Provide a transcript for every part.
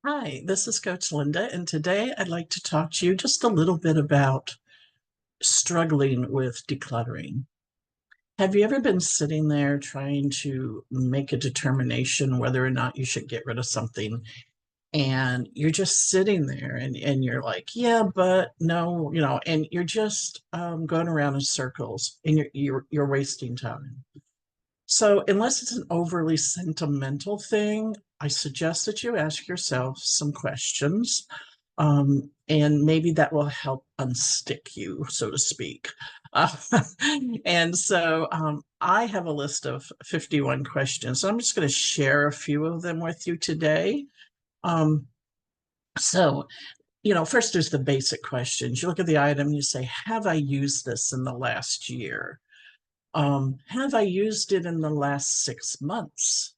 Hi, this is Coach Linda, and today I'd like to talk to you just a little bit about struggling with decluttering. Have you ever been sitting there trying to make a determination whether or not you should get rid of something, and you're just sitting there and you're like, yeah, but no, and you're just going around in circles and you're wasting time. So, unless it's an overly sentimental thing, I suggest that you ask yourself some questions, and maybe that will help unstick you, so to speak. Uh, I have a list of 51 questions. So I'm just going to share a few of them with you today. Um, so, first there's the basic questions. You look at the item, you say, have I used this in the last year? Have I used it in the last 6 months?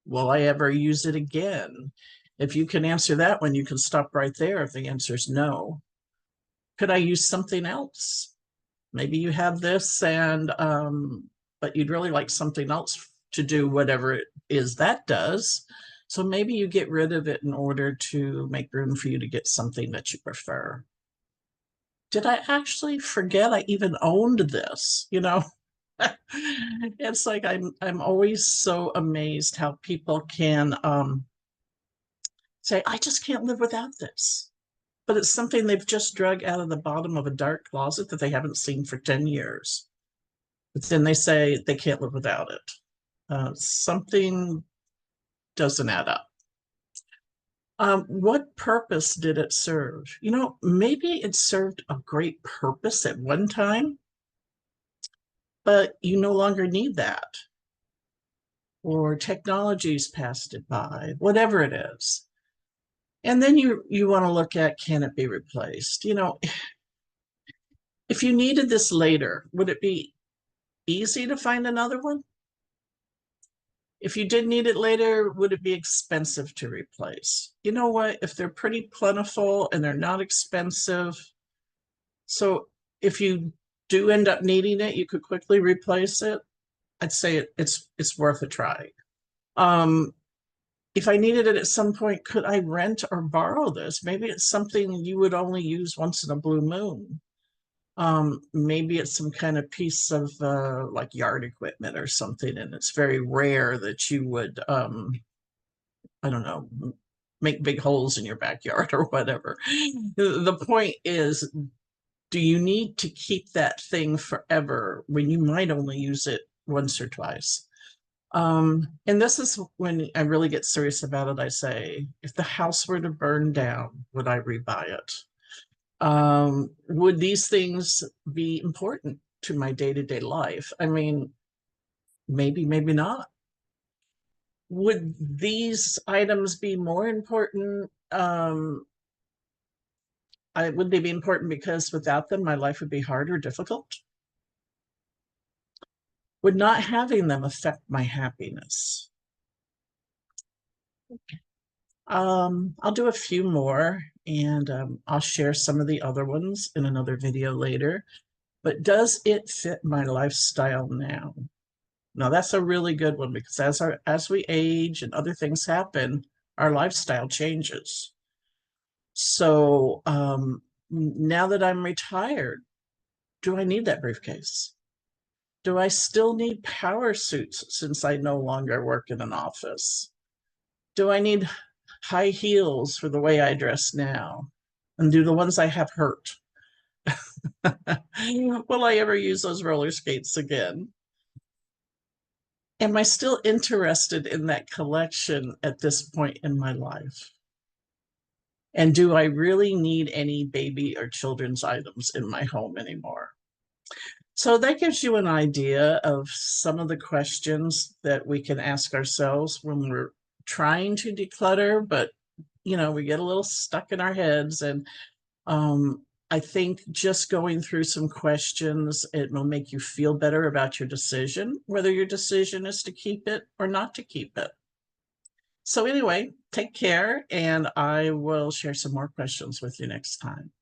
Will I ever use it again? If you can answer that one, you can stop right there if the answer is no. Could I use something else? Maybe you have this but you'd really like something else to do whatever it is that does. So maybe you get rid of it in order to make room for you to get something that you prefer. Did I actually forget I even owned this? It's like I'm always so amazed how people can say, I just can't live without this. But it's something they've just drug out of the bottom of a dark closet that they haven't seen for 10 years. But then they say they can't live without it. Something doesn't add up. What purpose did it serve? Maybe it served a great purpose at one time, but you no longer need that. Or technology's passed it by, whatever it is. And then you want to look at, can it be replaced? If you needed this later, would it be easy to find another one? If you did need it later, would it be expensive to replace? You know what? If they're pretty plentiful and they're not expensive, so if you do end up needing it, you could quickly replace it. I'd say it's worth a try. Um, if I needed it at some point, could I rent or borrow this? Maybe it's something you would only use once in a blue moon. Maybe it's some kind of piece of like yard equipment or something, and it's very rare that you would, I don't know, make big holes in your backyard or whatever. The point is, do you need to keep that thing forever when you might only use it once or twice? And this is when I really get serious about it. I say, if the house were to burn down, would I rebuy it? Would these things be important to my day-to-day life? I mean, maybe, maybe not. Would these items be more important? Would they be important because without them, my life would be hard or difficult? Would not having them affect my happiness? I'll do a few more, and I'll share some of the other ones in another video later. But does it fit my lifestyle now? Now that's a really good one, because as we age and other things happen, our lifestyle changes. So now that I'm retired, do I need that briefcase? Do I still need power suits since I no longer work in an office? Do I need high heels for the way I dress now? And do the ones I have hurt? Will I ever use those roller skates again? Am I still interested in that collection at this point in my life? And do I really need any baby or children's items in my home anymore? So that gives you an idea of some of the questions that we can ask ourselves when we're trying to declutter, but we get a little stuck in our heads. And I think just going through some questions, it will make you feel better about your decision, whether your decision is to keep it or not to keep it. So anyway, take care, and I will share some more questions with you next time.